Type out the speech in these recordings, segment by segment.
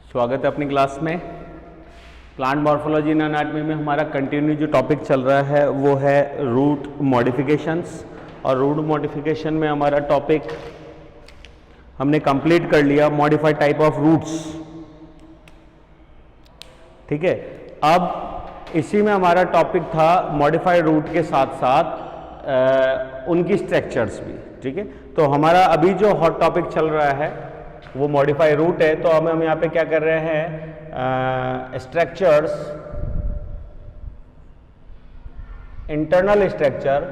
स्वागत है अपनी क्लास में। प्लांट मॉर्फोलॉजी एंड एनाटॉमी में हमारा कंटिन्यू जो टॉपिक चल रहा है वो है रूट मॉडिफिकेशंस। और रूट मॉडिफिकेशन में हमारा टॉपिक हमने कंप्लीट कर लिया, मॉडिफाइड टाइप ऑफ रूट्स। ठीक है, अब इसी में हमारा टॉपिक था मॉडिफाइड रूट के साथ साथ उनकी स्ट्रक्चर्स भी। ठीक है, तो हमारा अभी जो हॉट टॉपिक चल रहा है वो मॉडिफाइड रूट है। तो हम यहाँ पे क्या कर रहे हैं, structures, internal structure,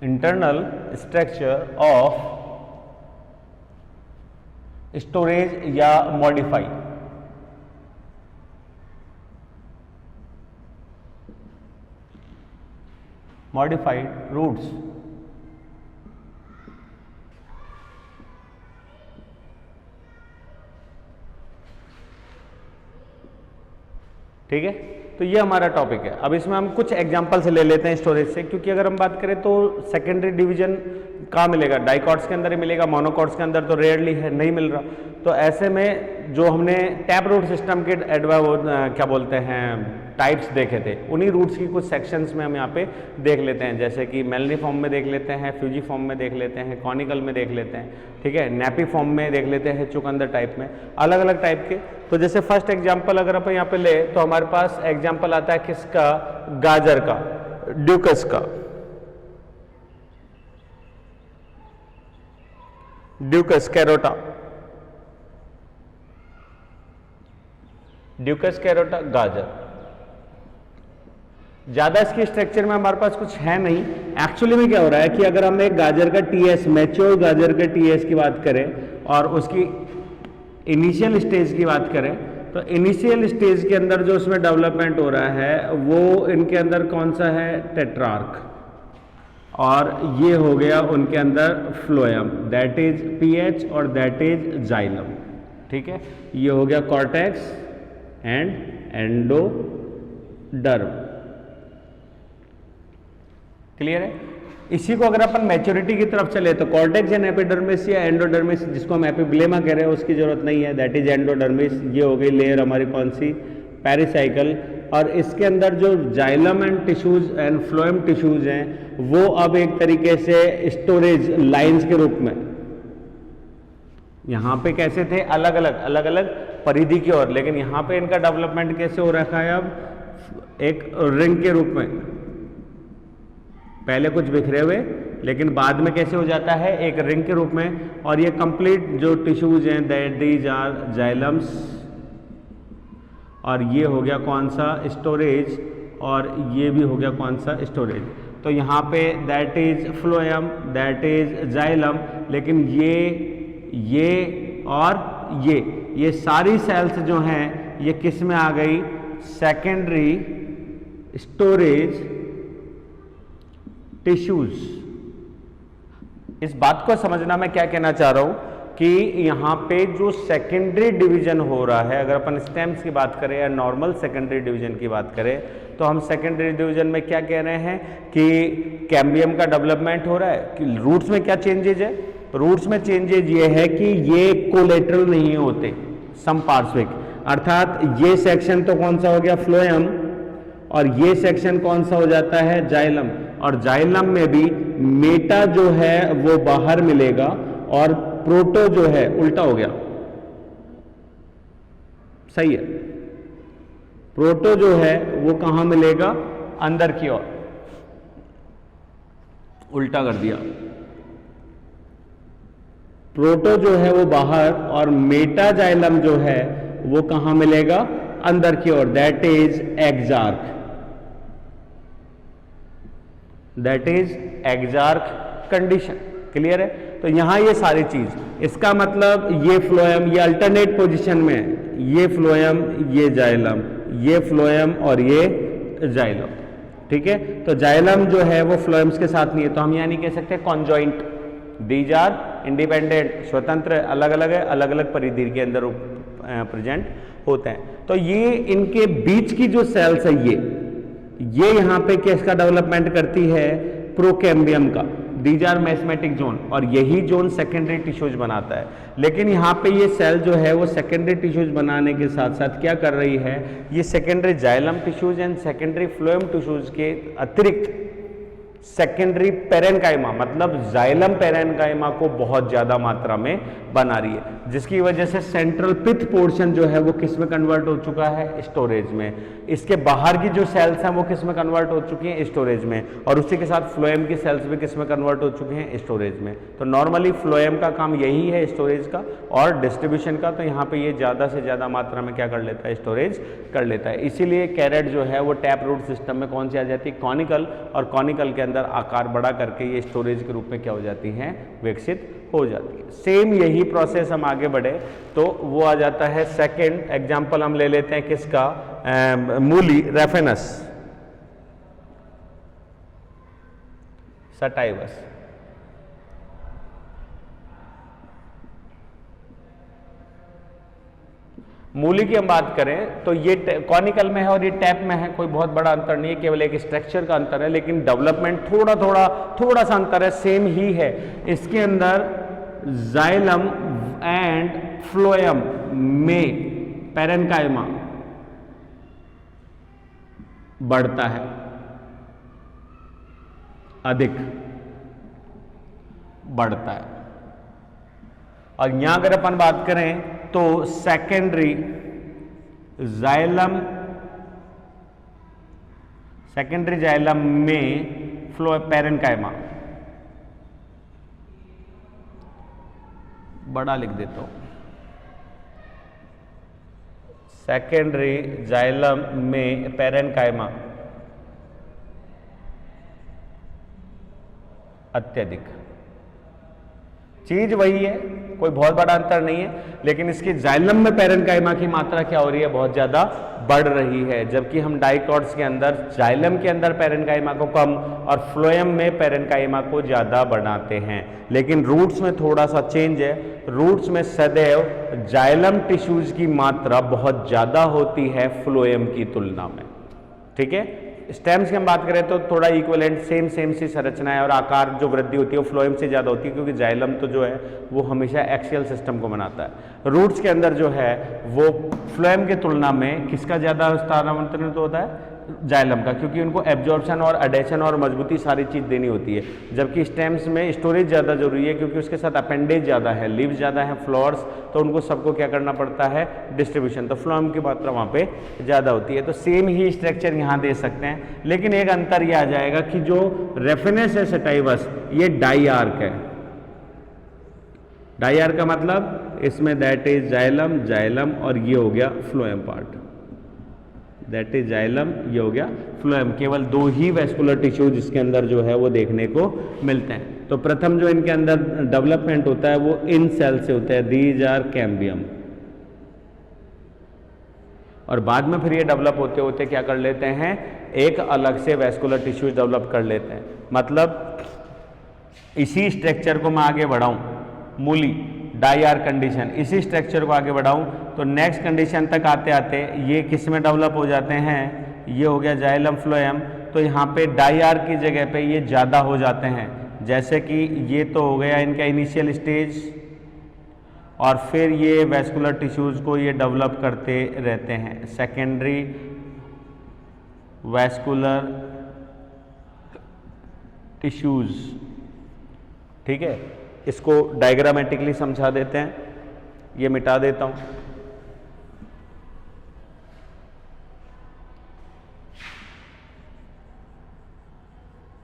internal structure of storage या मॉडिफाई। Modified roots. ठीक है, तो ये हमारा टॉपिक है। अब इसमें हम कुछ एग्जांपल से ले लेते हैं स्टोरेज से, क्योंकि अगर हम बात करें तो सेकेंडरी डिवीजन कहाँ मिलेगा, डाइकॉट्स के अंदर ही मिलेगा, मोनोकॉट्स के अंदर तो रेयरली है, नहीं मिल रहा। तो ऐसे में जो हमने टैप रूट सिस्टम के क्या बोलते हैं टाइप्स देखे थे, उन्हीं रूट्स की कुछ सेक्शंस में हम यहाँ पे देख लेते हैं। जैसे कि मेलनी फॉर्म में देख लेते हैं, फ्यूजी फॉर्म में देख लेते हैं, कॉनिकल में देख लेते हैं, ठीक है, नैपी फॉर्म में देख लेते हैं, चुकंदर टाइप में, अलग अलग टाइप के। तो जैसे फर्स्ट एग्जाम्पल अगर अपन यहाँ पे ले तो हमारे पास एग्जाम्पल आता है किसका, गाजर का, ड्यूकस का। ड्यूकस कैरोटा, ड्यूकस कैरोटा गाजर। ज्यादा इसके स्ट्रक्चर में हमारे पास कुछ है नहीं। एक्चुअली में क्या हो रहा है कि अगर हम एक गाजर का टीएस, मैच्योर गाजर के टीएस की बात करें और उसकी इनिशियल स्टेज की बात करें, तो इनिशियल स्टेज के अंदर जो उसमें डेवलपमेंट हो रहा है वो इनके अंदर कौन सा है, टेट्रार्क, और ये हो गया उनके अंदर फ्लोएम, दैट इज पीएच और दैट इज जाइलम। ठीक है, ये हो गया कॉर्टेक्स एंड एंडोडर्म। क्लियर है। इसी को अगर अपन मैच्योरिटी की तरफ चले तो कॉर्टेक्स एंड एपिडर्मिस या एंडोडर्मिस, जिसको हम एपिब्लेमा कह रहे हैं, उसकी जरूरत नहीं है, दैट इज एंडोडर्मिस। ये हो गई लेयर हमारी कौन सी, पेरिसाइकल। और इसके अंदर जो xylem and tissues and phloem tissues हैं वो अब एक तरीके से स्टोरेज लाइंस के रूप में, यहां पे कैसे थे, अलग अलग परिधि की ओर, लेकिन यहां पे इनका डेवलपमेंट कैसे हो रखा है, अब एक रिंग के रूप में। पहले कुछ बिखरे हुए, लेकिन बाद में कैसे हो जाता है, एक रिंग के रूप में। और ये कंप्लीट जो टिश्यूज हैं दैट दीज आर जाइलम्स, और ये हो गया कौन सा, स्टोरेज, और ये भी हो गया कौन सा, स्टोरेज। तो यहाँ पे that is phloem, that is xylem, लेकिन ये और ये सारी सेल्स जो हैं ये किस में आ गई, सेकेंडरी स्टोरेज टिश्यूज। इस बात को समझना मैं क्या कहना चाह रहा हूं कि यहां पे जो सेकेंडरी डिवीजन हो रहा है, अगर अपन स्टेम्स की बात करें या नॉर्मल सेकेंडरी डिवीजन की बात करें, तो हम सेकेंडरी डिवीजन में क्या कह रहे हैं कि कैम्बियम का डेवलपमेंट हो रहा है। कि रूट्स में क्या चेंजेज है, रूट्स में चेंजेज ये है कि ये कोलेटरल नहीं होते, समपार्श्विक। अर्थात ये सेक्शन तो कौन सा हो गया, फ्लोएम, और ये सेक्शन कौन सा हो जाता है, जाइलम। और जाइलम में भी मेटा जो है वो बाहर मिलेगा और प्रोटो जो है उल्टा हो गया, सही है। प्रोटो जो है वो कहां मिलेगा, अंदर की ओर, उल्टा कर दिया। प्रोटो जो है वो बाहर और मेटा जाइलम जो है वो कहां मिलेगा, अंदर की ओर, that is exact, that is exact condition. Clear है। तो यहां ये सारी चीज, इसका मतलब ये फ्लोएम ये अल्टरनेट पोजीशन में है, ये फ्लोएम ये जाइलम, ये फ्लोएम और ये जाइलम। ठीक है, तो जाइलम जो है वो फ्लोएम्स के साथ नहीं है, तो हम यहां नहीं कह सकते कॉन्जॉइंट, दीज आर इंडिपेंडेंट, स्वतंत्र, अलग अलग है, अलग अलग परिधि के अंदर प्रेजेंट होते हैं। तो ये इनके बीच की जो सेल्स है ये यहां पे किसका डेवलपमेंट करती है, प्रोकैम्बियम का, दीज आर मेस्मेटिक जोन, और यही जोन सेकेंडरी टिश्यूज बनाता है। लेकिन यहाँ पे ये सेल जो है वो सेकेंडरी टिश्यूज बनाने के साथ साथ क्या कर रही है, ये secondary xylem tissues and secondary phloem tissues के अतिरिक्त सेकेंडरी पेरेन्काइमा मतलब जाइलम पेरेन्काइमा को बहुत ज्यादा मात्रा में बना रही है, जिसकी वजह से सेंट्रल पिथ पोर्शन जो है वो किस में कन्वर्ट हो चुका है, स्टोरेज में। इसके बाहर की जो सेल्स हैं वो किस में कन्वर्ट हो चुकी हैं, स्टोरेज में, और उसी के साथ फ्लोएम की सेल्स भी किस में कन्वर्ट हो चुके हैं, स्टोरेज में। तो नॉर्मली फ्लोएम का काम यही है, स्टोरेज का और डिस्ट्रीब्यूशन का, तो यहाँ पे ये ज़्यादा से ज़्यादा मात्रा में क्या कर लेता है, स्टोरेज कर लेता है। इसीलिए कैरेट जो है वो टैप रूट सिस्टम में कौन सी आ जाती है, कॉनिकल, और कॉनिकल के अंदर आकार बड़ा करके ये स्टोरेज के रूप में क्या हो जाती हैं, विकसित हो जाती है। सेम यही प्रोसेस हम आगे बढ़े तो वो आ जाता है सेकंड एग्जांपल हम ले लेते हैं किसका, मूली रेफेनस सटाइवस। मूली की हम बात करें तो ये कॉनिकल में है और ये टैप में है, कोई बहुत बड़ा अंतर नहीं है, केवल एक स्ट्रक्चर का अंतर है, लेकिन डेवलपमेंट थोड़ा सा अंतर है, सेम ही है। इसके अंदर जाइलम एंड फ्लोएम में पेरेन्काइमा बढ़ता है, अधिक बढ़ता है। और यहां अगर अपन बात करें तो सेकेंडरी जाइलम में फ्लो पेरेन्काइमा बड़ा लिख देता हूं, सेकेंडरी जाइलम में पेरेन्काइमा अत्यधिक। चीज वही है, कोई बहुत बड़ा अंतर नहीं है, लेकिन इसकी जाइलम में पेरेन्काइमा की मात्रा क्या हो रही है, बहुत ज्यादा बढ़ रही है। जबकि हम डाइकॉट्स के अंदर जाइलम के अंदर पेरेन्काइमा को कम और फ्लोएम में पेरेन्काइमा को ज्यादा बढ़ाते हैं। लेकिन रूट्स में थोड़ा सा चेंज है, रूट्स में सदैव जाइलम टिश्यूज की मात्रा बहुत ज्यादा होती है फ्लोएम की तुलना में। ठीक है, स्टेम्स की हम बात करें तो थोड़ा इक्विवेलेंट सेम सी संरचना है और आकार जो वृद्धि होती है वो फ्लोएम से ज्यादा होती है, क्योंकि जाइलम तो जो है वो हमेशा एक्सियल सिस्टम को बनाता है। रूट्स के अंदर जो है वो फ्लोएम की तुलना में किसका ज्यादा स्थानांतरित होता है, जाइलम का, क्योंकि उनको एब्जॉर्प्शन और अडेशन और मजबूती सारी चीज देनी होती है। जबकि स्टेम्स में स्टोरेज ज्यादा जरूरी है, क्योंकि उसके साथ अपेंडेज ज्यादा है, लीव्स ज्यादा है, फ्लावर्स, तो उनको सबको क्या करना पड़ता है, डिस्ट्रीब्यूशन, तो फ्लोएम की मात्रा वहां पे ज्यादा होती है। तो सेम ही स्ट्रक्चर यहाँ दे सकते हैं, लेकिन एक अंतर यह आ जाएगा कि जो रेफेनेस है सटाइवस ये डाइआर्क है। डाइआर्क का मतलब इसमें दैट इज जाइलम और ये हो गया phloem part, that is xylem, ये हो गया फ्लोएम। केवल दो ही वेस्कुलर टिश्यू जिसके अंदर जो है वो देखने को मिलते हैं। तो प्रथम जो इनके अंदर डेवलपमेंट होता है वो इन सेल से होता है, दीज आर कैम्बियम, और बाद में फिर ये डेवलप होते होते क्या कर लेते हैं, एक अलग से वेस्कुलर टिश्यू डेवलप कर लेते हैं। मतलब इसी स्ट्रक्चर को मैं आगे बढ़ाऊं, मूली डाइआर कंडीशन, इसी स्ट्रक्चर को आगे बढ़ाऊं तो नेक्स्ट कंडीशन तक आते आते ये किस में डेवलप हो जाते हैं, ये हो गया जाइलम फ्लोएम। तो यहाँ पे डाइआर की जगह पे ये ज़्यादा हो जाते हैं, जैसे कि ये तो हो गया इनका इनिशियल स्टेज, और फिर ये वेस्कुलर टिश्यूज़ को ये डेवलप करते रहते हैं, सेकेंडरी वेस्कुलर टिश्यूज़। ठीक है, इसको डायग्रामेटिकली समझा देते हैं, ये मिटा देता हूं।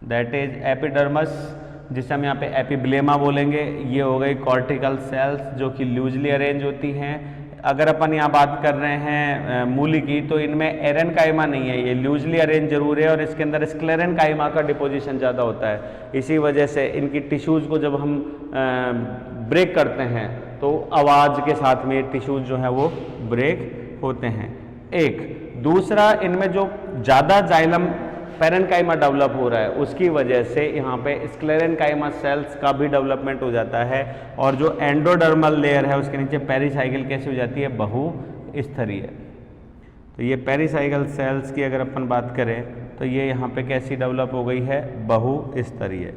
दैट इज एपिडर्मस, जिसे हम यहाँ पे एपिब्लेमा बोलेंगे। ये हो गई कॉर्टिकल सेल्स जो कि लूजली अरेंज होती हैं। अगर अपन यहाँ बात कर रहे हैं मूली की, तो इनमें एरेनकाइमा नहीं है, ये लूजली अरेंज जरूर है, और इसके अंदर स्क्लेरेनकाइमा का डिपोजिशन ज़्यादा होता है। इसी वजह से इनकी टिश्यूज़ को जब हम ब्रेक करते हैं तो आवाज़ के साथ में टिश्यूज़ जो है वो ब्रेक होते हैं। एक दूसरा, इनमें जो ज़्यादा जाइलम पेरेन्काइमा डेवलप हो रहा है उसकी वजह से यहाँ पे स्क्लेरेनकाइमा सेल्स का भी डेवलपमेंट हो जाता है, और जो एंडोडर्मल लेयर है उसके नीचे पेरिसाइकिल कैसी हो जाती है, बहुस्तरीय। तो ये पेरिसाइकिल सेल्स की अगर अपन बात करें तो ये यहाँ पे कैसी डेवलप हो गई है, बहुस्तरीय।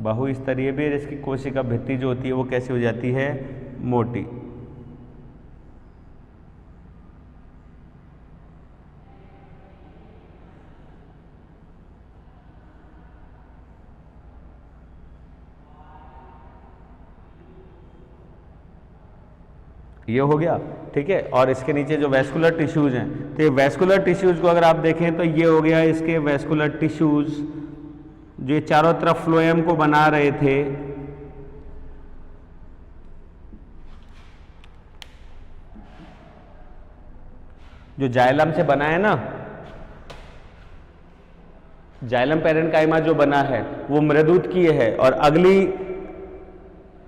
बहुस्तरीय भी है, जिसकी कोशिका भित्ति जो होती है वो कैसी हो जाती है, मोटी। ये हो गया, ठीक है। और इसके नीचे जो वैस्कुलर टिश्यूज हैं, तो ये वैस्कुलर टिश्यूज को अगर आप देखें तो ये हो गया इसके वैस्कुलर टिश्यूज, जो चारों तरफ फ्लोएम को बना रहे थे। जो जाइलम से बना है ना, जाइलम पैरेन्काइमा जो बना है वो मृदुतकीय है, और अगली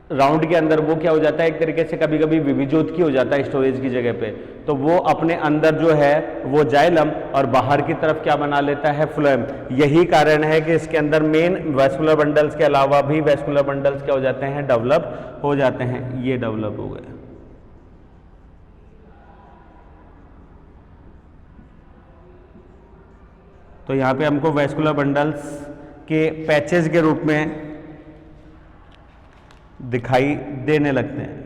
राउंड के अंदर वो क्या हो जाता है, एक तरीके से कभी कभी विविजोतकीय हो जाता है स्टोरेज की जगह पे। तो वो अपने अंदर जो है वो जाइलम और बाहर की तरफ क्या बना लेता है, फ्लोएम। यही कारण है कि इसके अंदर मेन वैस्कुलर बंडल्स के अलावा भी वैस्कुलर बंडल्स क्या हो जाते हैं, डेवलप हो जाते हैं। ये डेवलप हो गए। तो यहां पे हमको वैस्कुलर बंडल्स के पैचेस के रूप में दिखाई देने लगते हैं।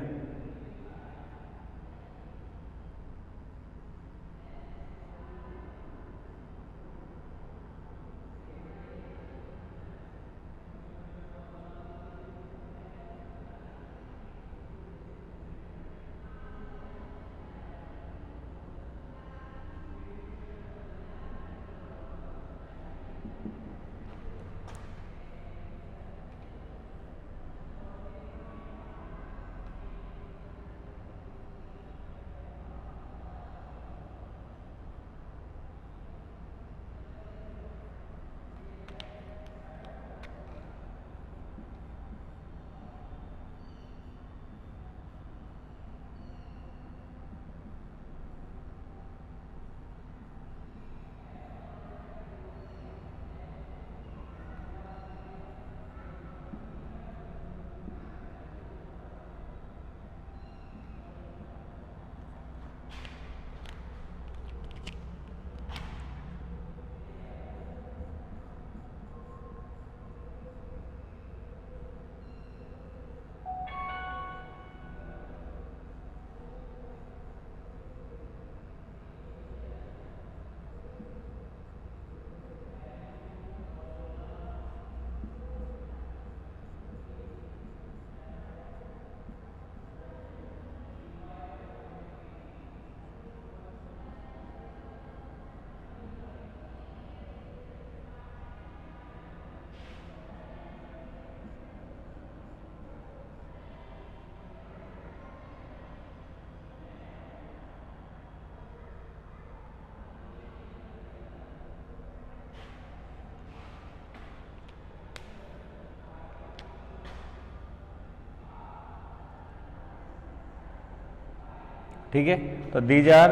ठीक है, तो these are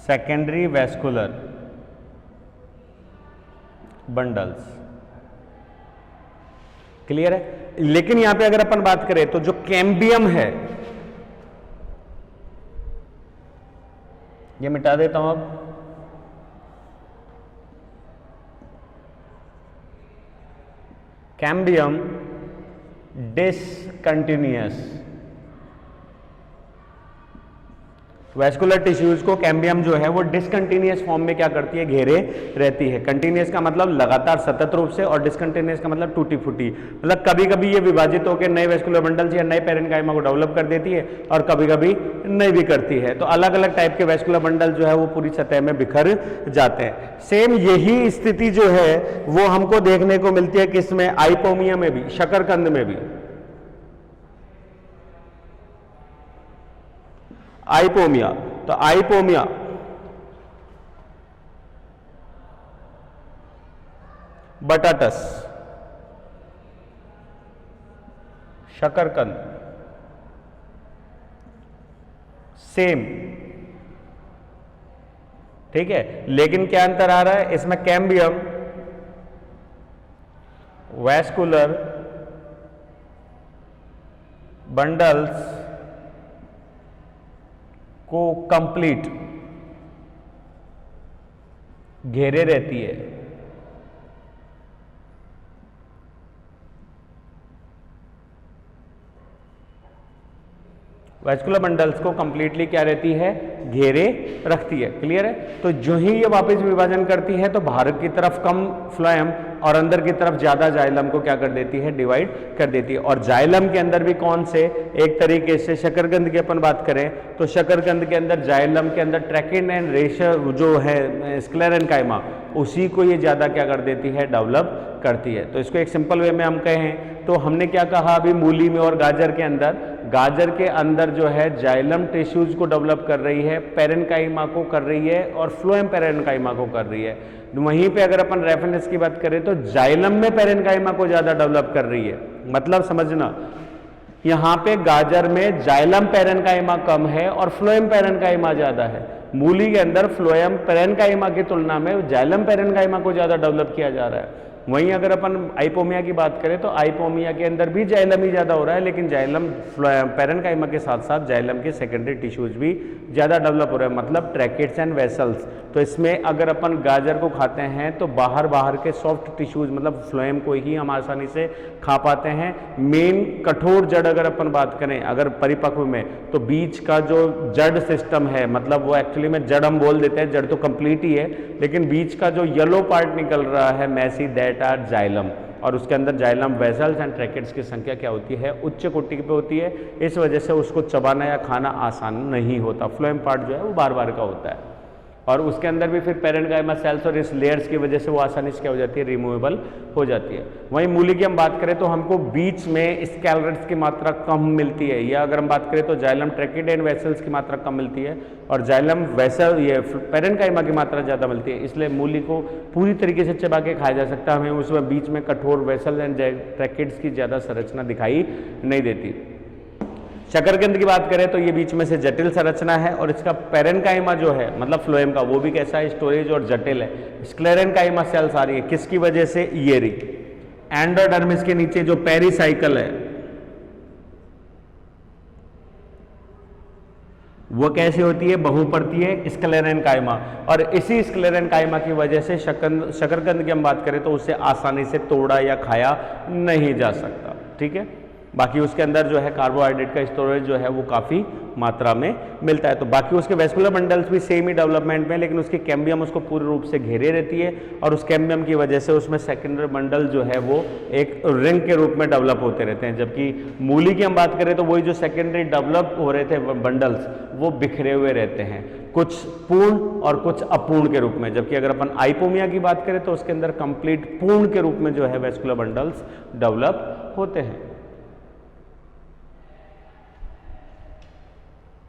secondary vascular bundles. Clear है। लेकिन यहां पे अगर अपन बात करें तो जो कैम्बियम है, ये मिटा देता हूं अब। कैम्बियम डिसकंटिन्यूअस, वैस्कुलर टिश्यूज को कैम्बियम जो है वो डिसकंटिन्यूअस फॉर्म में क्या करती है, घेरे रहती है। कंटिन्यूअस का मतलब लगातार सतत रूप से, और डिसकंटिन्यूअस का मतलब टूटी फूटी, मतलब कभी कभी ये विभाजित होकर नए वैस्कुलर बंडल्स या नए पैरेन्काइमा को डेवलप कर देती है, और कभी कभी नहीं भी करती है। तो अलग अलग टाइप के वैस्कुलर बंडल जो है वो पूरी सतह में बिखर जाते हैं। सेम यही स्थिति जो है वो हमको देखने को मिलती है किसमें, आइपोमिया में भी, शकरकंद में भी। आइपोमिया, तो आइपोमिया बटाटस, शकरकंद, सेम। ठीक है, लेकिन क्या अंतर आ रहा है इसमें, कैम्बियम वैस्कुलर बंडल्स को कंप्लीट घेरे रहती है, वेस्कुलर बंडल्स को कंप्लीटली क्या रहती है, घेरे रखती है। क्लियर है। तो जो ही ये वापस विभाजन करती है तो बाहर की तरफ कम फ्लोएम और अंदर की तरफ ज्यादा जाइलम को क्या कर देती है, डिवाइड कर देती है। और जाइलम के अंदर भी कौन से, एक तरीके से शकरकंद की अपन बात करें तो शकरकंद के अंदर जाइलम के अंदर ट्रैकिन एंड रेशर जो है स्क्लेरेन्काइमा, उसी को ये ज्यादा क्या कर देती है, डेवलप करती है। तो इसको एक सिंपल वे में हम कहें तो हमने क्या कहा अभी, मूली में और गाजर के अंदर, गाजर के अंदर जो है जाइलम टिश्यूज को डेवलप कर रही है, पेरेन्काइमा को कर रही है और फ्लोएम पेरेन्काइमा को कर रही है। वहीं पे अगर अपन रेफरेंस की बात करें तो जाइलम में पेरेन्काइमा को ज्यादा डेवलप कर रही है। मतलब समझना, यहाँ पे गाजर में जाइलम पेरेन्काइमा कम है और फ्लोएम पेरेन्काइमा ज्यादा है। मूली के अंदर फ्लोएम पेरेन्काइमा की तुलना में जाइलम पेरेन्काइमा को ज्यादा डेवलप किया जा रहा है। वहीं अगर अपन आइपोमिया की बात करें तो आइपोमिया के अंदर भी जाइलम ही ज्यादा हो रहा है, लेकिन जाइलम पेरेन्काइमा के साथ साथ जाइलम के सेकेंडरी टिश्यूज भी ज्यादा डेवलप हो रहे हैं, मतलब ट्रैकेट्स एंड वेसल्स। तो इसमें अगर अपन गाजर को खाते हैं तो बाहर के सॉफ्ट टिश्यूज मतलब फ्लोएम को ही हम आसानी से खा पाते हैं। मेन कठोर जड़ अगर अपन बात करें अगर परिपक्व में, तो बीच का जो जड़ सिस्टम है, मतलब वो एक्चुअली में जड़ हम बोल देते हैं, जड़ तो कंप्लीट ही है, लेकिन बीच का जो येलो पार्ट निकल रहा है मैसी, दैट आर जाइलम। और उसके अंदर जाइलम वेसल्स एंड ट्रैकेट्स की संख्या क्या होती है, उच्च कोटि पे होती है। इस वजह से उसको चबाना या खाना आसान नहीं होता। फ्लोएम पार्ट जो है वो बार बार का होता है और उसके अंदर भी फिर पेरेन्काइमा सेल्स और इस लेयर्स की वजह से वो आसानी से क्या हो जाती है, रिमूवेबल हो जाती है। वहीं मूली की हम बात करें तो हमको बीच में स्कैलरेट्स की मात्रा कम मिलती है, या अगर हम बात करें तो जाइलम ट्रैकेट एंड वेसल्स की मात्रा कम मिलती है और जाइलम वेसल ये पेरेन्काइमा की मात्रा ज़्यादा मिलती है। इसलिए मूली को पूरी तरीके से चबा के खाया जा सकता है, हमें उसमें बीच में कठोर वेसल एंड ट्रैकेट्स की ज़्यादा संरचना दिखाई नहीं देती। शकरकंद की बात करें तो ये बीच में से जटिल संरचना है और इसका पेरेन्काइमा जो है मतलब फ्लोएम का, वो भी कैसा है, स्टोरेज और जटिल है। स्क्लेरेन्काइमा सेल्स आ रही है किसकी वजह से, ये रही एंडोडर्मिस के नीचे जो पेरिसाइकिल है वो कैसे होती है, बहुपर्ती है स्क्लेरेन्काइमा। और इसी स्क्लेरेन्काइमा की वजह से शकरकंद की हम बात करें तो उसे आसानी से तोड़ा या खाया नहीं जा सकता। ठीक है। बाकी उसके अंदर जो है कार्बोहाइड्रेट का स्टोरेज जो है वो काफ़ी मात्रा में मिलता है। तो बाकी उसके वेस्कुलर बंडल्स भी सेम ही डेवलपमेंट में, लेकिन उसकी कैम्बियम उसको पूर्ण रूप से घेरे रहती है और उस कैम्बियम की वजह से उसमें सेकेंडरी बंडल जो है वो एक रिंग के रूप में डेवलप होते रहते हैं। जबकि मूली की हम बात करें तो वही जो सेकेंडरी डेवलप हो रहे थे बंडल्स वो बिखरे हुए रहते हैं, कुछ पूर्ण और कुछ अपूर्ण के रूप में। जबकि अगर अपन आइपोमिया की बात करें तो उसके अंदर कंप्लीट पूर्ण के रूप में जो है वेस्कुलर बंडल्स डेवलप होते हैं।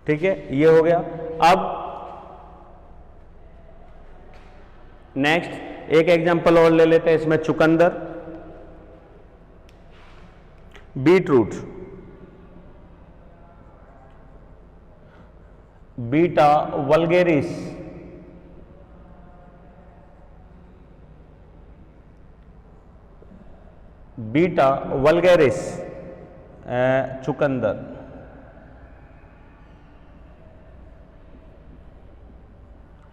ठीक है, ये हो गया। अब नेक्स्ट एक एग्जांपल और ले लेते हैं, इसमें चुकंदर, beetroot, Beta vulgaris, Beta vulgaris चुकंदर,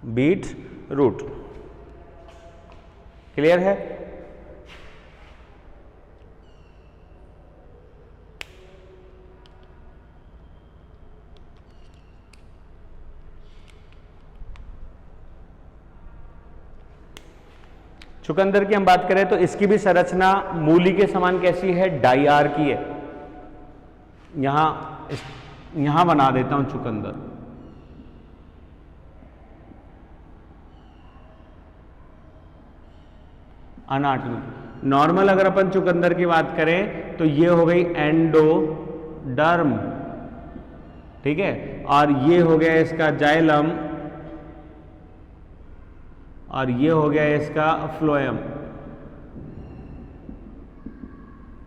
बीट रूट। क्लियर है। चुकंदर की हम बात करें तो इसकी भी संरचना मूली के समान कैसी है, डाइआर की है। यहां बना देता हूं चुकंदर, अनाटमी। नॉर्मल अगर अपन चुकंदर की बात करें तो ये हो गई एंडोडर्म, ठीक है, और ये हो गया इसका जाइलम और ये हो गया इसका फ्लोएम,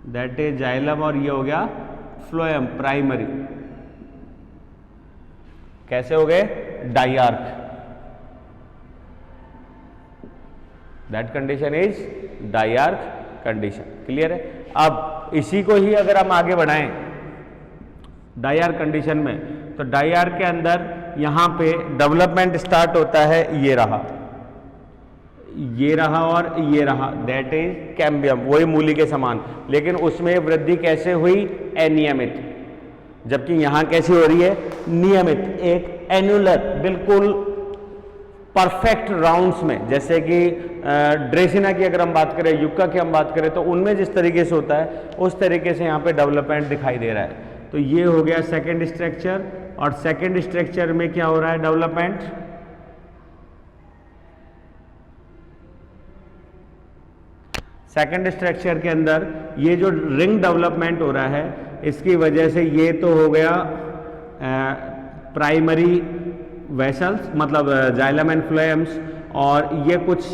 दैट इज जाइलम, और ये हो गया फ्लोएम प्राइमरी। कैसे हो गए, डाइआर्क। दैट कंडीशन इज डाइआर्क कंडीशन। क्लियर है। अब इसी को ही अगर हम आगे बढ़ाएं डाइआर्क कंडीशन में, तो डाइआर्क के अंदर यहां पे डेवलपमेंट स्टार्ट होता है, ये रहा और ये रहा, दैट इज कैम्बियम, वही मूली के समान, लेकिन उसमें वृद्धि कैसे हुई, अनियमित। जबकि यहां कैसी हो रही है, नियमित, एक एन्युलर, बिल्कुल परफेक्ट राउंड्स में। जैसे कि ड्रेसिना की अगर हम बात करें, युक्का की हम बात करें, तो उनमें जिस तरीके से होता है उस तरीके से यहाँ पे डेवलपमेंट दिखाई दे रहा है। तो ये हो गया सेकंड स्ट्रक्चर, और सेकंड स्ट्रक्चर में क्या हो रहा है, डेवलपमेंट। सेकंड स्ट्रक्चर के अंदर ये जो रिंग डेवलपमेंट हो रहा है, इसकी वजह से ये तो हो गया प्राइमरी वेसल्स, मतलब जाइलम एंड फ्लोएम्स, और ये कुछ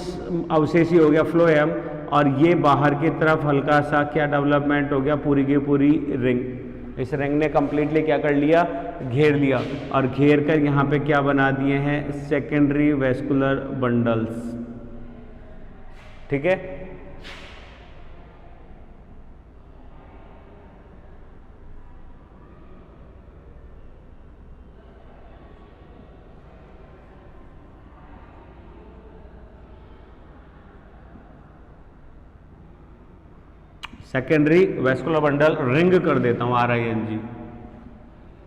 अवशेषी हो गया फ्लोएम, और ये बाहर की तरफ हल्का सा क्या डेवलपमेंट हो गया, पूरी की पूरी रिंग। इस रिंग ने कंप्लीटली क्या कर लिया, घेर लिया, और घेर कर यहाँ पे क्या बना दिए हैं, सेकेंडरी वेस्कुलर बंडल्स। ठीक है, सेकेंडरी वेस्कुलर बंडल रिंग कर देता हूं, RING।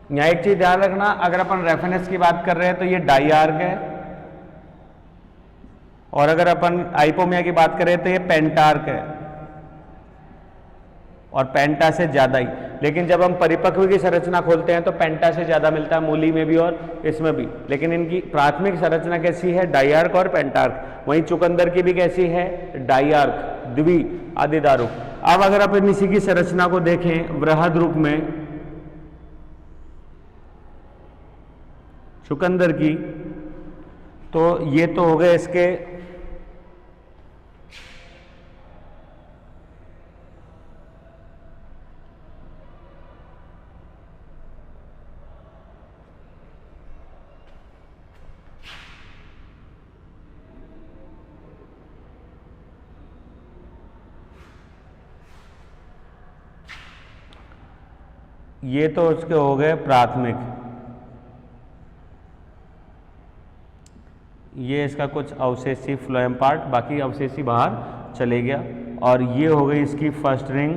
यहां एक चीज ध्यान रखना, अगर अपन रेफरेंस की बात कर रहे हैं तो ये डाइआर्क है, और अगर अपन आइपोमिया की बात करें तो ये पेंटार्क है, और पेंटा से ज्यादा ही। लेकिन जब हम परिपक्व की संरचना खोलते हैं तो पेंटा से ज्यादा मिलता है, मूली में भी और इसमें भी। लेकिन इनकी प्राथमिक संरचना कैसी है, डाइआर्क और पेंटार्क। वहीं चुकंदर की भी कैसी है, डाइआर्क, द्वि आदिदारु। अब अगर अपन इसी की संरचना को देखें वृहद रूप में चुकंदर की, तो ये तो हो गए इसके ये तो उसके हो गए प्राथमिक, ये इसका कुछ अवशेषी फ्लोएम पार्ट, बाकी अवशेषी बाहर चले गया। और ये हो गई इसकी फर्स्ट रिंग।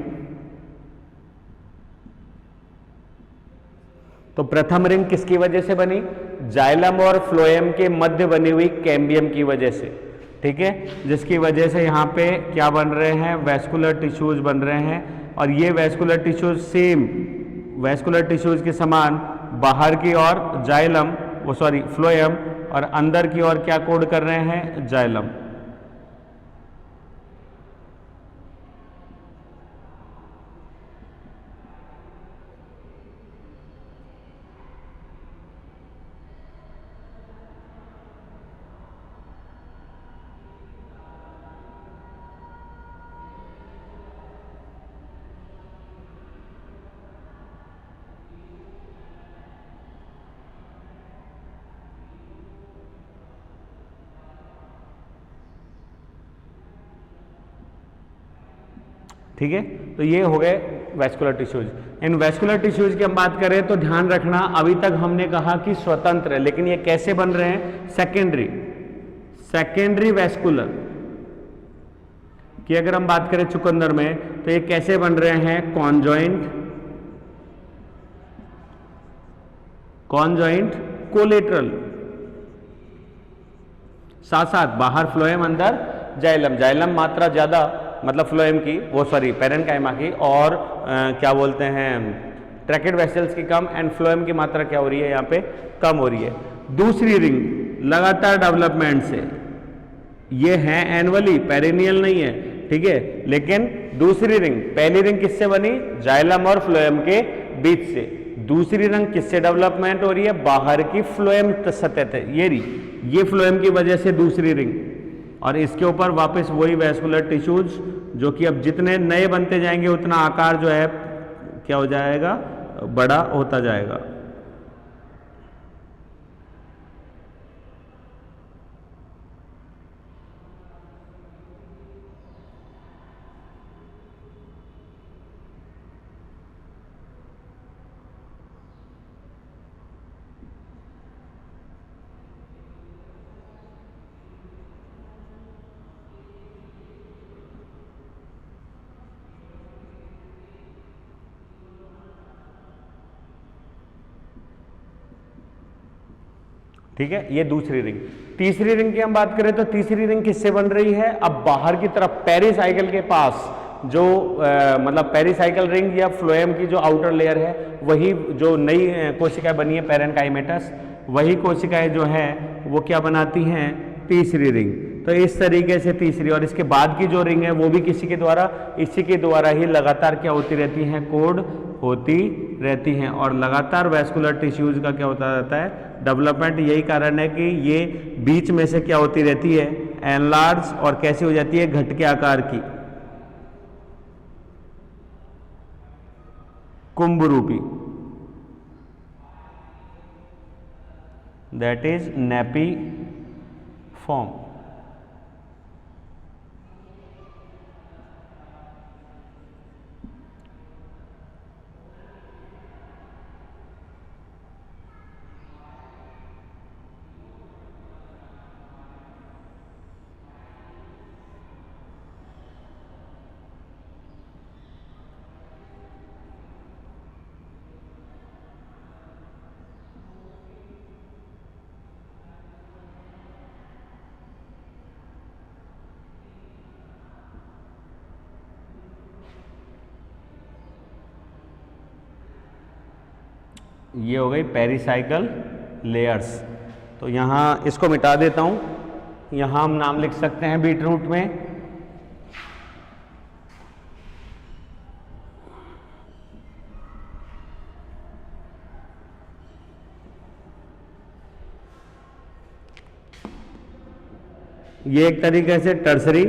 तो प्रथम रिंग किसकी वजह से बनी, जाइलम और फ्लोएम के मध्य बनी हुई कैम्बियम की वजह से। ठीक है, जिसकी वजह से यहाँ पे क्या बन रहे हैं, वेस्कुलर टिश्यूज बन रहे हैं। और ये vascular tissues same vascular tissues के समान बाहर की ओर जाइलम, वो सॉरी फ्लोएम, और अंदर की ओर क्या कोड कर रहे हैं, जाइलम। ठीक है, तो ये हो गए वेस्कुलर टिश्यूज। इन वेस्कुलर टिश्यूज की हम बात करें तो ध्यान रखना, अभी तक हमने कहा कि स्वतंत्र है, लेकिन ये कैसे बन रहे हैं, सेकेंडरी वेस्कुलर की अगर हम बात करें चुकंदर में, तो ये कैसे बन रहे हैं, कॉन्जॉइंट कोलेटरल, साथ साथ बाहर फ्लोएम, अंदर जाइलम। जाइलम मात्रा ज्यादा, मतलब फ्लोएम की, वो सॉरी पेरेन्काइमा की, और क्या बोलते हैं ट्रैकेड वेसल्स की कम, एंड फ्लोएम की मात्रा क्या हो रही है यहाँ पे, कम हो रही है। दूसरी रिंग लगातार डेवलपमेंट से, ये है एनुअली, पेरिनियल नहीं है, ठीक है। लेकिन दूसरी रिंग, पहली रिंग किससे बनी, जाइलम और फ्लोएम के बीच से। दूसरी रिंग किससे डेवलपमेंट हो रही है, बाहर की फ्लोएम सतह है, ये फ्लोएम की वजह से दूसरी रिंग। और इसके ऊपर वापस वही वेस्कुलर टिश्यूज, जो कि अब जितने नए बनते जाएंगे उतना आकार जो है क्या हो जाएगा, बड़ा होता जाएगा। ठीक है, ये दूसरी रिंग। तीसरी रिंग की हम बात करें तो तीसरी रिंग किससे बन रही है? अब बाहर की तरफ पेरिसाइकिल के पास जो मतलब पेरिसाइकिल रिंग या फ्लोएम की जो आउटर लेयर है, वही जो नई कोशिकाएं बनी है पेरेनकाइमेटस, वही कोशिकाएं जो है वो क्या बनाती हैं? तीसरी रिंग। तो इस तरीके से तीसरी, और इसके बाद की जो रिंग है वो भी किसी के द्वारा, इसी के द्वारा ही लगातार क्या होती रहती हैं? कोड होती रहती हैं। और लगातार वैस्कुलर टिश्यूज का क्या होता रहता है? डेवलपमेंट। यही कारण है कि ये बीच में से क्या होती रहती है? एनलार्ज, और कैसी हो जाती है? घटके आकार की, कुंभ रूपी, दैट इज नेपी फॉर्म। ये हो गई पेरिसाइकल लेयर्स। तो यहाँ इसको मिटा देता हूँ, यहाँ हम नाम लिख सकते हैं बीट रूट में ये एक तरीके से टर्सरी,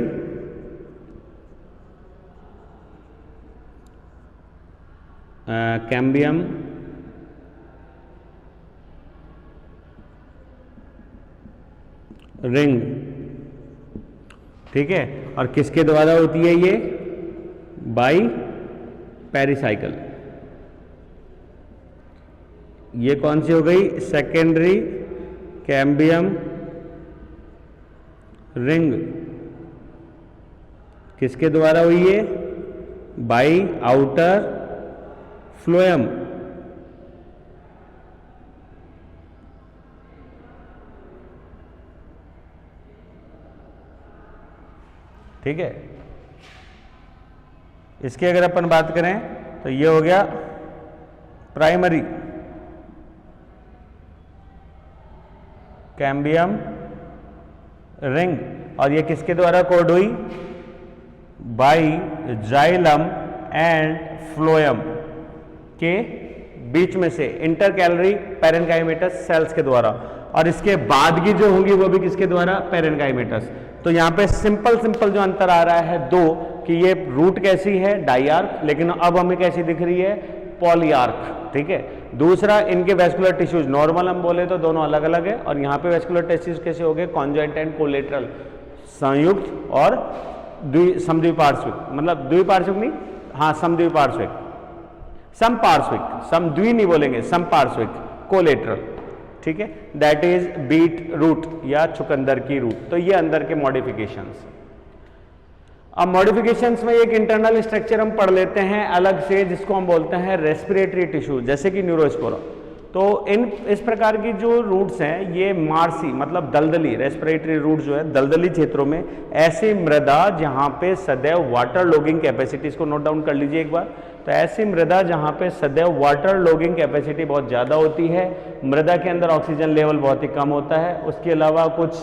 कैम्बियम, रिंग, ठीक है। और किसके द्वारा होती है ये? By pericycle. ये कौन सी हो गई? Secondary cambium ring. किसके द्वारा हुई है? By outer phloem. ठीक है। इसकी अगर अपन बात करें तो ये हो गया प्राइमरी कैम्बियम रिंग, और ये किसके द्वारा कोड हुई? बाई जाइलम एंड फ्लोएम के बीच में से इंटरकैलरी पेरेनकाइमेटस सेल्स के द्वारा। और इसके बाद की जो होंगी वो भी किसके द्वारा? पेरेनकाइमेटस। तो यहाँ पे सिंपल जो अंतर आ रहा है दो, कि ये रूट कैसी है? डाइआर्क, लेकिन अब हमें कैसी दिख रही है? पॉलीआर्क। ठीक है। दूसरा, इनके वेस्कुलर टिश्यूज नॉर्मल हम बोले तो दोनों अलग अलग है, और यहाँ पे वेस्कुलर टिश्यूज कैसे हो गए? कॉन्जॉइंट एंड कोलेटरल, संयुक्त और समद्विपार्श्विक, मतलब द्विपार्श्विक नहीं, हाँ समद्विपार्श्विक, समपार्श्विक, समद्वि नहीं बोलेंगे, समपार्श्विक, कोलेटरल। ठीक है, दैट इज बीट रूट या चुकंदर की रूट। तो ये अंदर के मॉडिफिकेशंस। अब मॉडिफिकेशंस में एक इंटरनल स्ट्रक्चर हम पढ़ लेते हैं अलग से, जिसको हम बोलते हैं रेस्पिरेटरी टिश्यू, जैसे कि न्यूरोस्पोरा। तो इस प्रकार की जो रूट्स हैं ये मार्सी मतलब दलदली, रेस्पिरेटरी रूट जो है दलदली क्षेत्रों में, ऐसी मृदा जहां पे सदैव वाटर लॉगिंग कैपेसिटी, इसको नोट डाउन कर लीजिए एक बार। तो ऐसी मृदा जहां पे सदैव वाटर लॉगिंग कैपेसिटी बहुत ज़्यादा होती है, मृदा के अंदर ऑक्सीजन लेवल बहुत ही कम होता है, उसके अलावा कुछ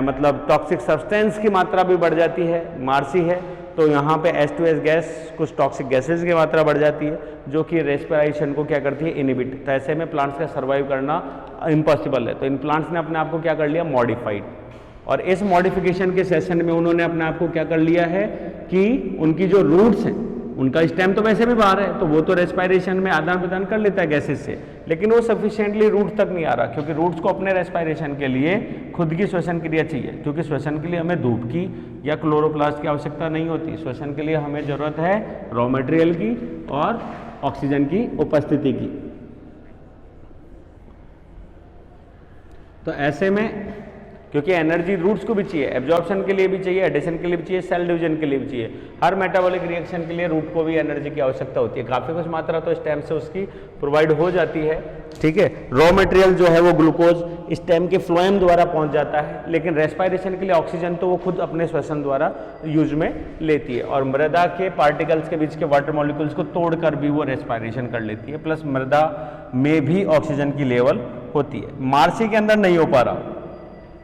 मतलब टॉक्सिक सब्सटेंस की मात्रा भी बढ़ जाती है, मार्सी है। तो यहाँ पे H2S गैस, कुछ टॉक्सिक गैसेज की मात्रा बढ़ जाती है, जो कि रेस्पिरेशन को क्या करती है? इनहिबिट। तो ऐसे में प्लांट्स का सर्वाइव करना इम्पॉसिबल है। तो इन प्लांट्स ने अपने आप को क्या कर लिया? मॉडिफाइड। और इस मॉडिफिकेशन के सेशन में उन्होंने अपने आप को क्या कर लिया है कि उनकी जो रूट्स हैं, उनका स्टेम तो वैसे भी बाहर है, तो वो तो रेस्पिरेशन में आदान प्रदान कर लेता है गैसेज से, लेकिन वो सफिशिएंटली रूट तक नहीं आ रहा, क्योंकि रूट्स को अपने रेस्पिरेशन के लिए खुद की श्वसन क्रिया चाहिए, क्योंकि श्वसन के लिए हमें धूप की या क्लोरोप्लास्ट की आवश्यकता नहीं होती। श्वसन के लिए हमें जरूरत है रॉ मटेरियल की और ऑक्सीजन की उपस्थिति की। तो ऐसे में क्योंकि एनर्जी रूट्स को भी चाहिए, एब्जॉर्प्शन के लिए भी चाहिए, एडिशन के लिए भी चाहिए, सेल डिवीजन के लिए भी चाहिए। हर मेटाबॉलिक रिएक्शन के लिए रूट को भी एनर्जी की आवश्यकता होती है। काफ़ी कुछ मात्रा तो स्टेम से उसकी प्रोवाइड हो जाती है, ठीक है। रॉ मटेरियल जो है वो ग्लूकोज स्टेम के फ्लोएम द्वारा पहुंच जाता है, लेकिन रेस्पिरेशन के लिए ऑक्सीजन तो वो खुद अपने श्वसन द्वारा यूज में लेती है, और मृदा के पार्टिकल्स के बीच के वाटर मॉलिक्यूल्स को तोड़कर भी वो रेस्पिरेशन कर लेती है, प्लस मृदा में भी ऑक्सीजन की लेवल होती है। मार्सी के अंदर नहीं हो पा रहा,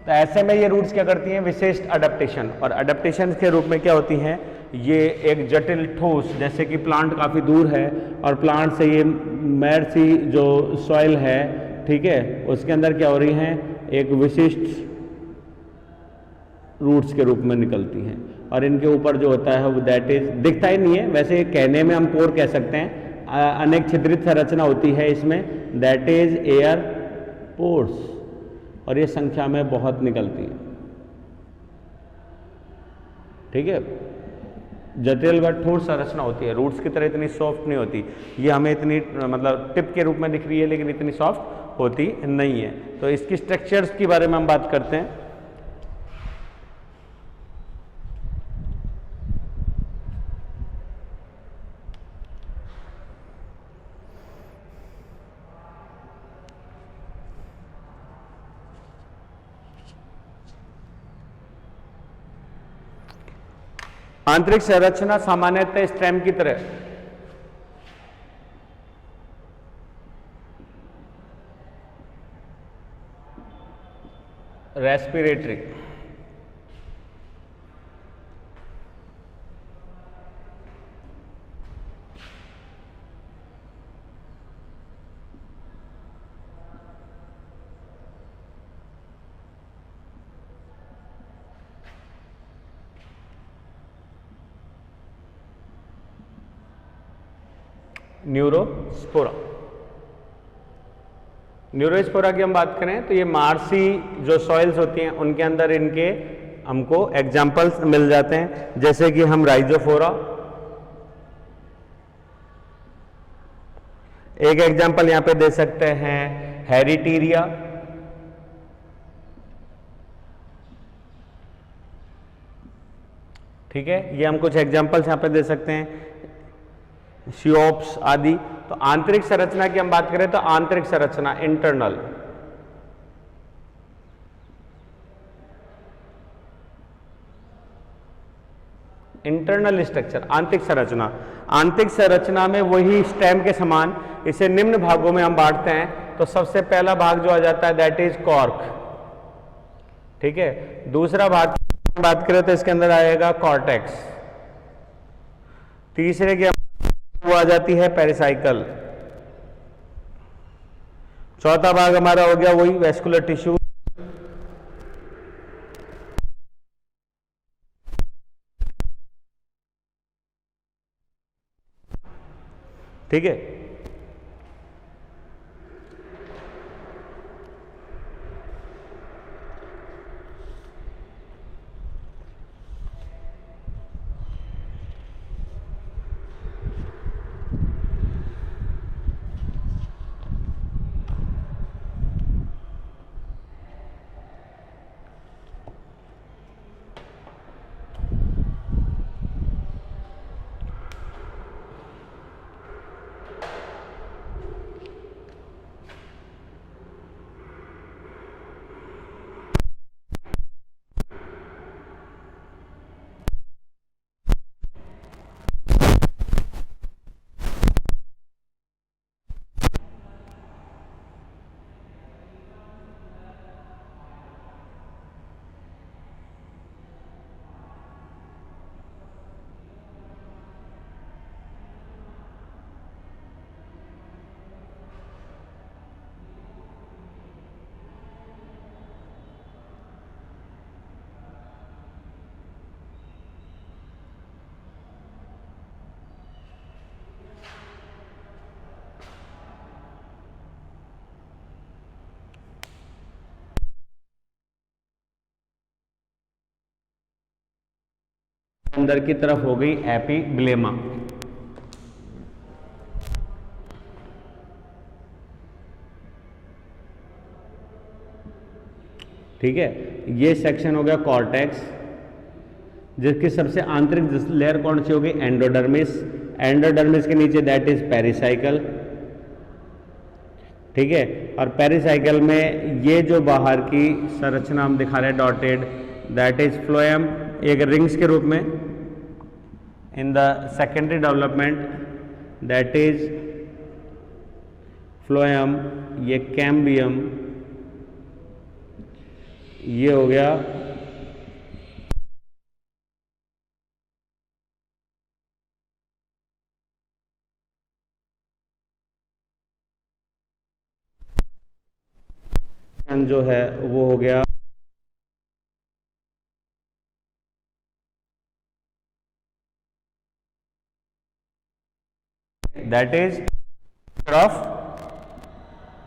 तो ऐसे में ये रूट्स क्या करती हैं, विशिष्ट अडेप्टेशन, और अडेप्टेशन के रूप में क्या होती हैं, ये एक जटिल ठोस, जैसे कि प्लांट काफ़ी दूर है और प्लांट से ये मैर्सी जो सॉइल है, ठीक है, उसके अंदर क्या हो रही हैं, एक विशिष्ट रूट्स के रूप में निकलती हैं, और इनके ऊपर जो होता है वो दैट इज दिखता ही नहीं है, वैसे कहने में हम पोर कह सकते हैं, अनेक छिद्रित संरचना होती है इसमें, दैट इज एयर पोर्स, और ये संख्या में बहुत निकलती है, ठीक है। जटिल व ठोस संरचना होती है, रूट्स की तरह इतनी सॉफ्ट नहीं होती, ये हमें इतनी मतलब टिप के रूप में दिख रही है लेकिन इतनी सॉफ्ट होती नहीं है। तो इसकी स्ट्रक्चर्स के बारे में हम बात करते हैं। आंतरिक संरचना सामान्यतः स्टेम की तरह रेस्पिरेटरी, न्यूरोस्पोरा। न्यूरोस्पोरा की हम बात करें तो ये मार्सी जो सॉइल्स होती हैं उनके अंदर इनके हमको एग्जाम्पल्स मिल जाते हैं, जैसे कि हम राइजोफोरा, एक एग्जाम्पल यहां पे दे सकते हैं हेरिटीरिया, ठीक है, ये हम कुछ एग्जाम्पल्स यहां पे दे सकते हैं, शियोप्स आदि। तो आंतरिक संरचना की हम बात करें तो आंतरिक संरचना इंटरनल, इंटरनल स्ट्रक्चर, आंतरिक संरचना। आंतरिक संरचना में वही स्टेम के समान इसे निम्न भागों में हम बांटते हैं। तो सबसे पहला भाग जो आ जाता है दैट इज कॉर्क, ठीक है। दूसरा भाग की बात करें तो इसके अंदर आएगा कॉर्टेक्स। तीसरे की वो आ जाती है पेरिसाइकल। चौथा भाग हमारा हो गया वही वेस्कुलर टिश्यू, ठीक है। अंदर की तरफ हो गई एपिग्लेमा, ठीक है। ये सेक्शन हो गया कॉर्टेक्स, जिसकी सबसे आंतरिक लेयर कौन सी होगी, एंडोडर्मिस। एंडोडर्मिस के नीचे दैट इज पेरिसाइकल, ठीक है। और पेरिसाइकल में ये जो बाहर की संरचना हम दिखा रहे हैं डॉटेड, दैट इज फ्लोएम, एक रिंग्स के रूप में। In the secondary development that is phloem, ये कैम्बियम, ये हो गया जो है वो हो गया that is of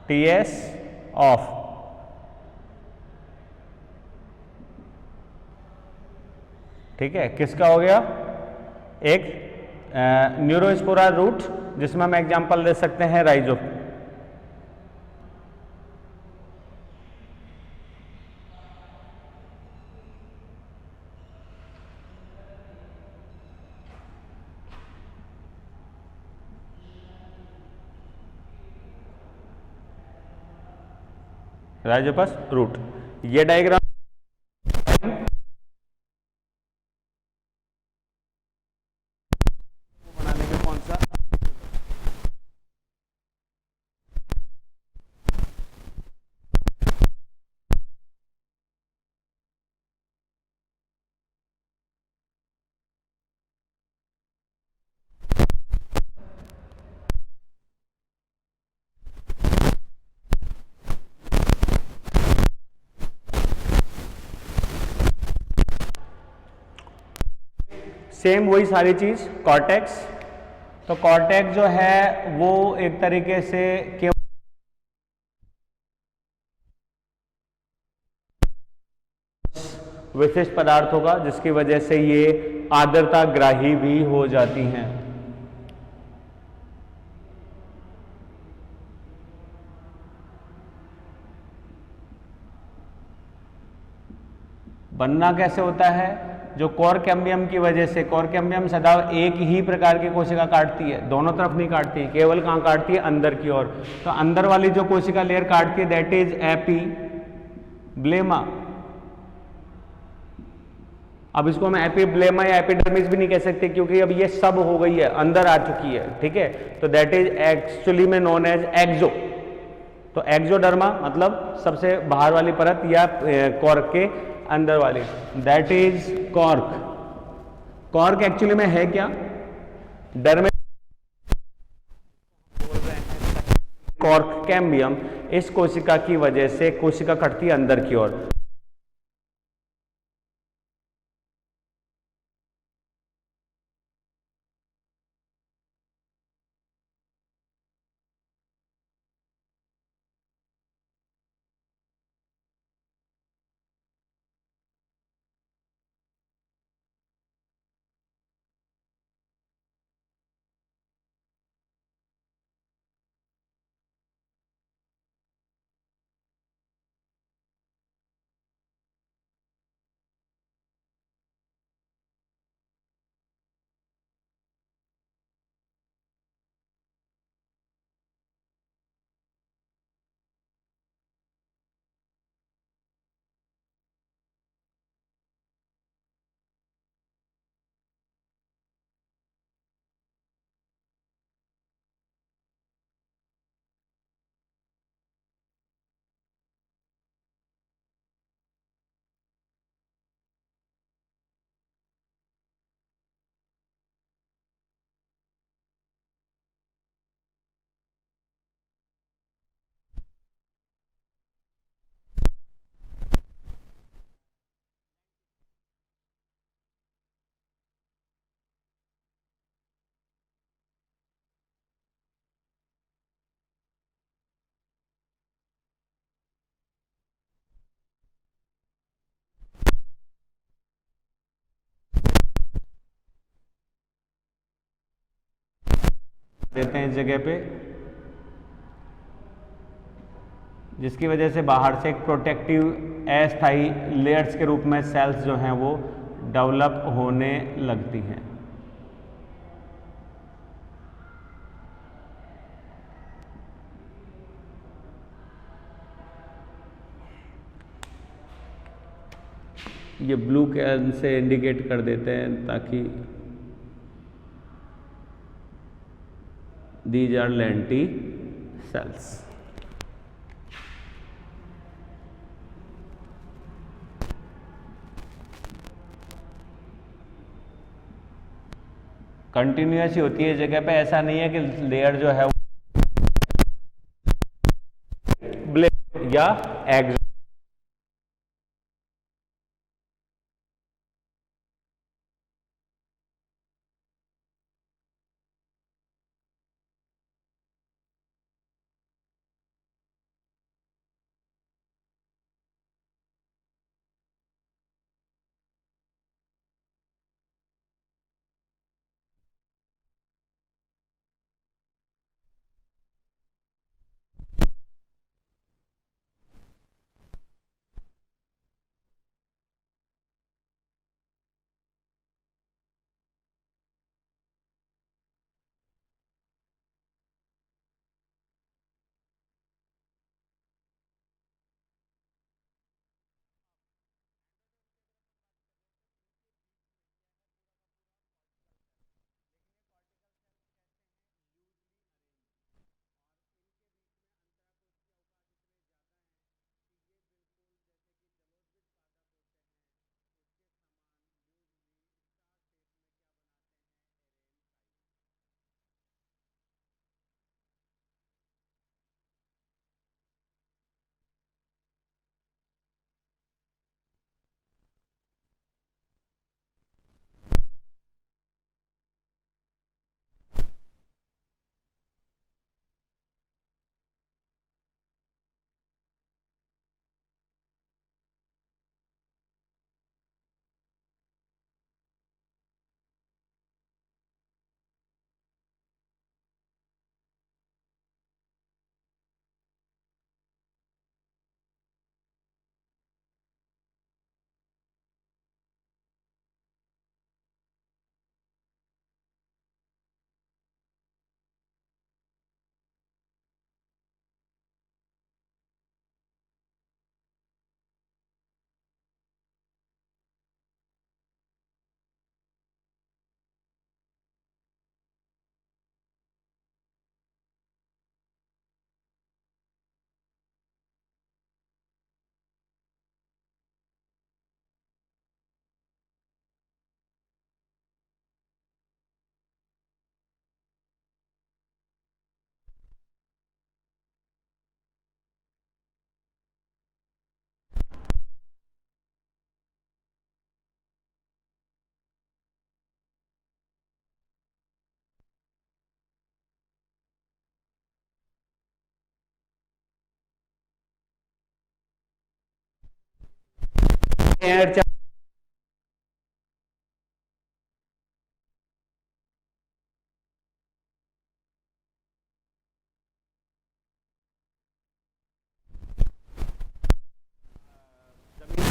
TS of, ठीक है। किसका हो गया, एक न्यूरोस्पोरा रूट, जिसमें हम एग्जांपल दे सकते हैं राइजो। राइजोपस रूट, ये डायग्राम बनाने में कौन सा, सेम वही सारी चीज कॉर्टेक्स। तो कॉर्टेक्स जो है वो एक तरीके से केवल विशिष्ट पदार्थ होगा, जिसकी वजह से ये आर्द्रता ग्राही भी हो जाती हैं। बनना कैसे होता है, जो कोर कैम्बियम की वजह से, कोर कैम्बियम सदा एक ही प्रकार की कोशिका काटती है, दोनों तरफ नहीं काटती, केवल कहाँ काटती है, अंदर की ओर। तो अंदर वाली जो कोशिका लेयर काटती है दैट इज एपीब्लेमा। अब इसको हम एपीब्लेमा या एपिडर्मिस भी नहीं कह सकते, क्योंकि अब ये सब हो गई है, अंदर आ चुकी है, ठीक है। तो दैट इज एक्चुअली में नोन एज एक्सो। तो एक्सोडर्मा मतलब सबसे बाहर वाली परत या कॉर्क के अंदर वाली, that is cork. Cork actually में है क्या, डर्मे कॉर्क कैम्बियम। इस कोशिका की वजह से कोशिका कटती है अंदर की ओर। देते हैं इस जगह पे, जिसकी वजह से बाहर से एक प्रोटेक्टिव अस्थायी लेयर्स के रूप में सेल्स जो हैं वो डेवलप होने लगती हैं। ये ब्लू कैन से इंडिकेट कर देते हैं ताकि these are lenti cells। Continuous ही होती है जगह पे, ऐसा नहीं है कि लेयर जो है ब्लैक या एग्ज।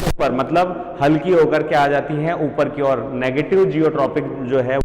ऊपर मतलब हल्की होकर के आ जाती हैं ऊपर की ओर, नेगेटिव जियोट्रॉपिक जो है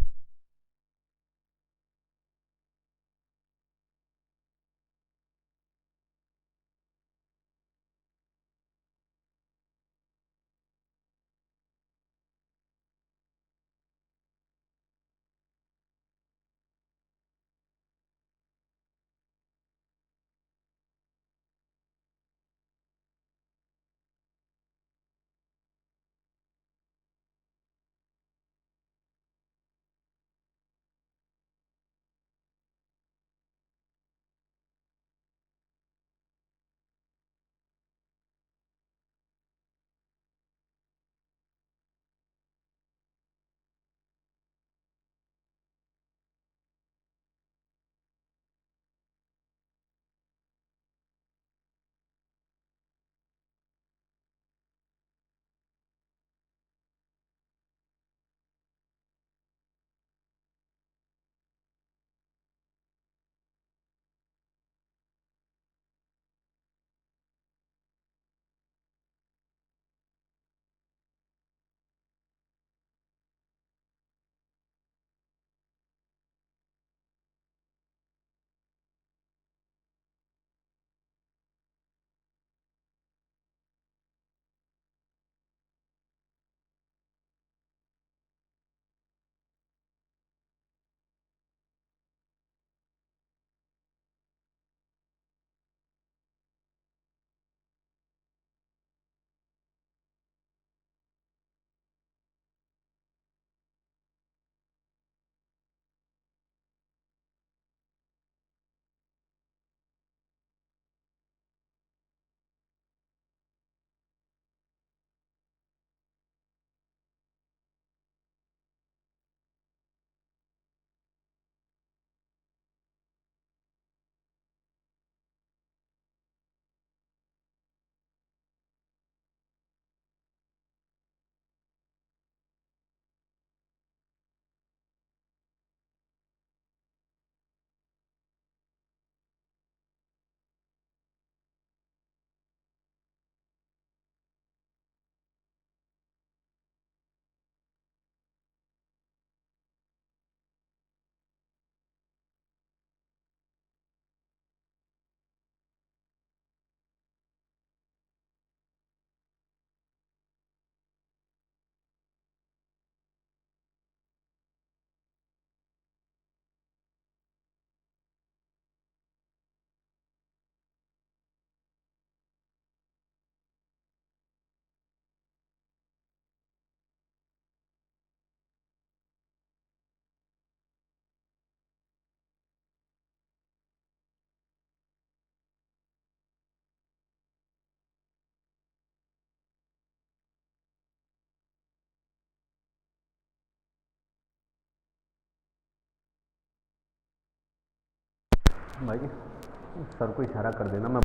भाई सर को इशारा कर देना, मैं